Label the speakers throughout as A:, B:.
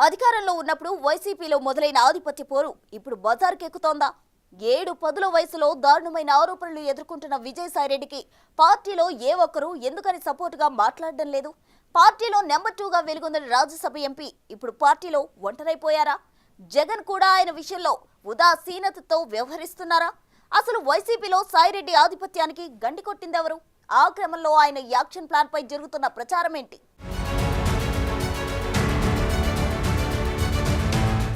A: అధికారంలో ఉన్నప్పుడు వైసీపీలో మొదలైన ఆధిపత్య పోరు ఇప్పుడు బజార్కెక్కుతోందా? 7-10 వయసులో దారుణమైన ఆరోపణలు ఎదుర్కొంటున్న విజయసాయిరెడ్డికి పార్టీలో ఏ ఒక్కరూ ఎందుకని సపోర్టుగా మాట్లాడడం లేదు? పార్టీలో నెంబర్ 2గా వెలుగొందిన రాజ్యసభ ఎంపీ ఇప్పుడు పార్టీలో ఒంటరైపోయారా? జగన్ కూడా ఆయన విషయంలో ఉదాసీనతతో వ్యవహరిస్తున్నారా? అసలు వైసీపీలో సాయిరెడ్డి ఆధిపత్యానికి గండి కొట్టిందెవరు? ఆ క్రమంలో ఆయన యాక్షన్ ప్లాన్ పై జరుగుతున్న ప్రచారం ఏంటి?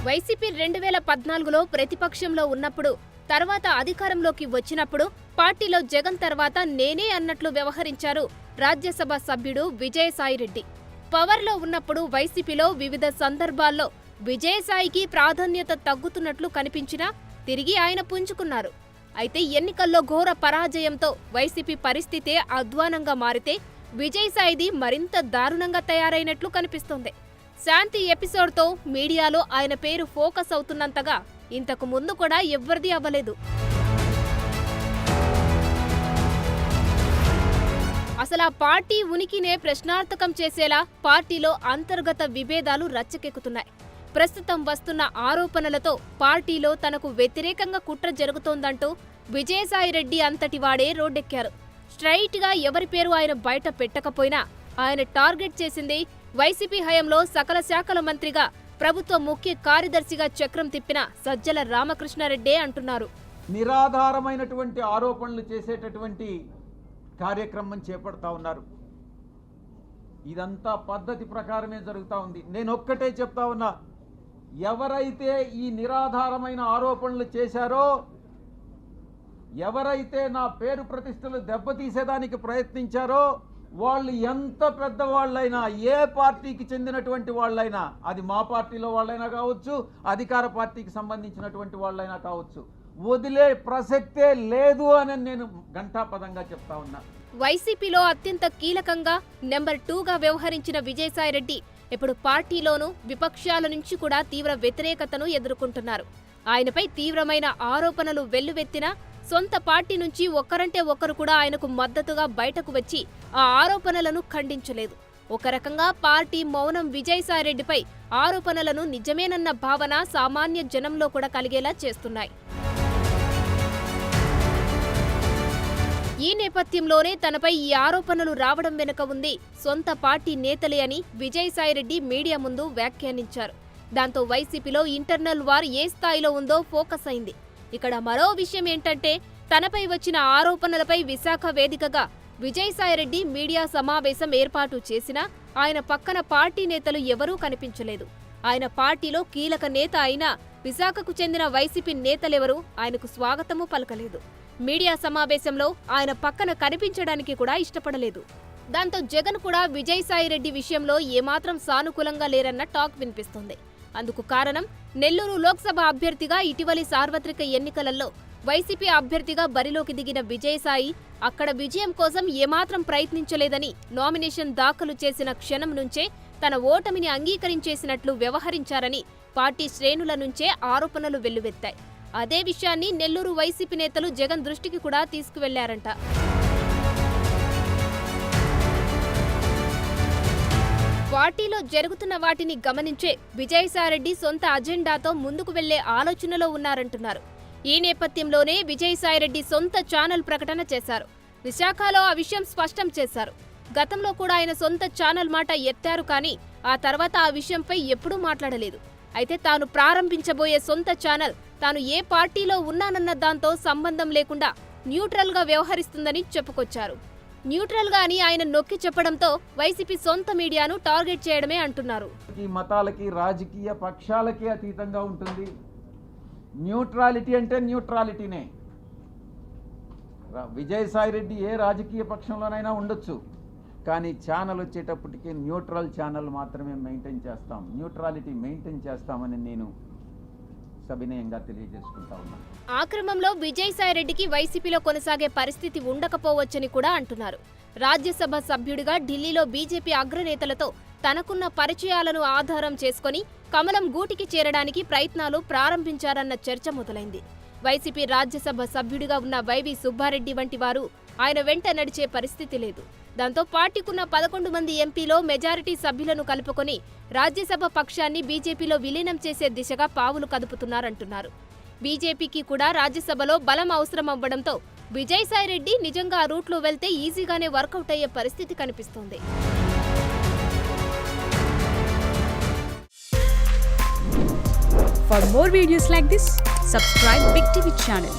B: వైసీపీ 2014లో ప్రతిపక్షంలో ఉన్నప్పుడు, తర్వాత అధికారంలోకి వచ్చినప్పుడు పార్టీలో జగన్ తర్వాత నేనే అన్నట్లు వ్యవహరించారు రాజ్యసభ సభ్యుడు విజయసాయిరెడ్డి. పవర్లో ఉన్నప్పుడు వైసీపీలో వివిధ సందర్భాల్లో విజయసాయికి ప్రాధాన్యత తగ్గుతున్నట్లు కనిపించినా తిరిగి ఆయన పుంజుకున్నారు. అయితే ఎన్నికల్లో ఘోర పరాజయంతో వైసీపీ పరిస్థితే అధ్వానంగా మారితే విజయసాయిది మరింత దారుణంగా తయారైనట్లు కనిపిస్తోంది. శాంతి ఎపిసోడ్తో మీడియాలో ఆయన పేరు ఫోకస్ అవుతున్నంతగా ఇంతకు ముందు కూడా ఎవ్వరిది అవ్వలేదు. అసలు ఆ పార్టీ ఉనికినే ప్రశ్నార్థకం చేసేలా పార్టీలో అంతర్గత విభేదాలు రచ్చకెక్కుతున్నాయి. ప్రస్తుతం వస్తున్న ఆరోపణలతో పార్టీలో తనకు వ్యతిరేకంగా కుట్ర జరుగుతోందంటూ విజయసాయిరెడ్డి అంతటివాడే రోడ్డెక్కారు. స్ట్రైట్గా ఎవరి పేరు ఆయన బయట పెట్టకపోయినా ఆయన టార్గెట్ చేసింది వైసీపీ హయాంలో సకల శాఖల మంత్రిగా, ప్రభుత్వ ముఖ్య కార్యదర్శిగా చక్రం తిప్పిన సజ్జల రామకృష్ణారెడ్డే అంటున్నారు.
C: నిరాధారమైనటువంటి ఆరోపణలు చేసేటటువంటి కార్యక్రమం చేపడతా ఉన్నారు. ఇదంతా పద్ధతి ప్రకారమే జరుగుతూ ఉంది. నేను ఒక్కటే చెప్తా ఉన్నా, ఎవరైతే ఈ నిరాధారమైన ఆరోపణలు చేశారో, ఎవరైతే నా పేరు ప్రతిష్టలు దెబ్బతీసేదానికి ప్రయత్నించారో, వాళ్ళు ఎంత పెద్దవాళ్ళైనా, ఏ పార్టీకి చెందినటువంటి వాళ్ళైనా, అది మా పార్టీలో వాళ్ళైనా కావచ్చు, అధికార పార్టీకి సంబంధించినటువంటి వాళ్ళైనా కావచ్చు, వదిలే ప్రసక్తే లేదు అని నేను ఘంటాపదంగా చెప్తా ఉన్నా.
B: వైసీపీలో అత్యంత కీలకంగా నెంబర్ 2గా వ్యవహరించిన విజయసాయిరెడ్డి ఇప్పుడు పార్టీలోనూ విపక్షాల నుంచి కూడా తీవ్ర వ్యతిరేకతను ఎదుర్కొంటున్నారు. ఆయనపై తీవ్రమైన ఆరోపణలు వెల్లువెత్తినా సొంత పార్టీ నుంచి ఒక్కరంటే ఒక్కరు కూడా ఆయనకు మద్దతుగా బయటకు వచ్చి ఆ ఆరోపణలను ఖండించలేదు. ఒక రకంగా పార్టీ మౌనం విజయసాయిరెడ్డిపై ఆరోపణలను నిజమేనన్న భావన సామాన్య జనంలో కూడా కలిగేలా చేస్తున్నాయి. ఈ నేపథ్యంలోనే తనపై ఈ ఆరోపణలు రావడం వెనుక ఉంది సొంత పార్టీ నేతలే అని విజయసాయిరెడ్డి మీడియా ముందు వ్యాఖ్యానించారు. దాంతో వైసీపీలో ఇంటర్నల్ వార్ ఏ స్థాయిలో ఉందో ఫోకస్ అయింది. ఇక్కడ మరో విషయం ఏంటంటే, తనపై వచ్చిన ఆరోపణలపై విశాఖ వేదికగా విజయసాయిరెడ్డి మీడియా సమావేశం ఏర్పాటు చేసినా ఆయన పక్కన పార్టీ నేతలు ఎవరూ కనిపించలేదు. ఆయన పార్టీలో కీలక నేత అయినా విశాఖకు చెందిన వైసీపీ నేతలెవరూ ఆయనకు స్వాగతము పలకలేదు. మీడియా సమావేశంలో ఆయన పక్కన కనిపించడానికి కూడా ఇష్టపడలేదు. దాంతో జగన్ కూడా విజయసాయిరెడ్డి విషయంలో ఏమాత్రం సానుకూలంగా లేరన్న టాక్ వినిపిస్తోంది. అందుకు కారణం, నెల్లూరు లోక్సభ అభ్యర్థిగా ఇటీవలి సార్వత్రిక ఎన్నికలలో వైసీపీ అభ్యర్థిగా బరిలోకి దిగిన విజయసాయి అక్కడ విజయం కోసం ఏమాత్రం ప్రయత్నించలేదని, నామినేషన్ దాఖలు చేసిన క్షణం నుంచే తన ఓటమిని అంగీకరించేసినట్లు వ్యవహరించారని పార్టీ శ్రేణుల నుంచే ఆరోపణలు వెల్లువెత్తాయి. అదే విషయాన్ని నెల్లూరు వైసీపీ నేతలు జగన్ దృష్టికి కూడా తీసుకువెళ్లారంట. పార్టీలో జరుగుతున్న వాటిని గమనించే విజయసాయిరెడ్డి సొంత అజెండాతో ముందుకు వెళ్లే ఆలోచనలో ఉన్నారంటున్నారు. ఈ నేపథ్యంలోనే విజయసాయిరెడ్డి సొంత ఛానల్ ప్రకటన చేశారు. విశాఖలో ఆ విషయం స్పష్టం చేశారు. గతంలో కూడా ఆయన సొంత ఛానల్ మాట ఎత్తారు, కానీ ఆ తర్వాత ఆ విషయంపై ఎప్పుడూ మాట్లాడలేదు. అయితే తాను ప్రారంభించబోయే సొంత ఛానల్ తాను ఏ పార్టీలో ఉన్నానన్న దాంతో సంబంధం లేకుండా న్యూట్రల్గా వ్యవహరిస్తుందని చెప్పుకొచ్చారు. న్యూట్రల్గా అని ఆయన నొక్కి చెప్పడంతో వైసీపీ సొంత మీడియాను టార్గెట్ చేయడమే అంటున్నారు.
C: ఈ మతాలకి, రాజకీయ పక్షాలకి అతీతంగా ఉంటుంది. న్యూట్రాలిటీ అంటే న్యూట్రాలిటీనే. విజయసాయిరెడ్డి ఏ రాజకీయ పక్షంలోనైనా ఉండొచ్చు, కానీ ఛానల్ వచ్చేటప్పటికి న్యూట్రల్ ఛానల్ మాత్రమే మెయింటైన్ చేస్తాం, న్యూట్రాలిటీ మెయింటైన్ చేస్తామని నేను సవినయంగా తెలియజేసుకుంటా ఉన్నాను.
B: ఆ క్రమంలో విజయసాయిరెడ్డికి వైసీపీలో కొనసాగే పరిస్థితి ఉండకపోవచ్చని కూడా అంటున్నారు. రాజ్యసభ సభ్యుడిగా ఢిల్లీలో బీజేపీ అగ్రనేతలతో తనకున్న పరిచయాలను ఆధారం చేసుకుని కమలం గూటికి చేరడానికి ప్రయత్నాలు ప్రారంభించారన్న చర్చ మొదలైంది. వైసీపీ రాజ్యసభ సభ్యుడిగా ఉన్న వైవి సుబ్బారెడ్డి వంటి వారు ఆయన వెంట నడిచే పరిస్థితి లేదు. దాంతో పార్టీకున్న 11 మంది ఎంపీలో మెజారిటీ సభ్యులను కలుపుకొని రాజ్యసభ పక్షాన్ని బీజేపీలో విలీనం చేసే దిశగా పావులు కదుపుతున్నారంటున్నారు. బీజేపీకి కూడా రాజ్యసభలో బలం అవసరం అవ్వడంతో విజయసాయిరెడ్డి నిజంగా ఆ రూట్లో వెళ్తే ఈజీగానే వర్కౌట్ అయ్యే పరిస్థితి కనిపిస్తోంది.
D: For more videos like this, subscribe Big TV channel.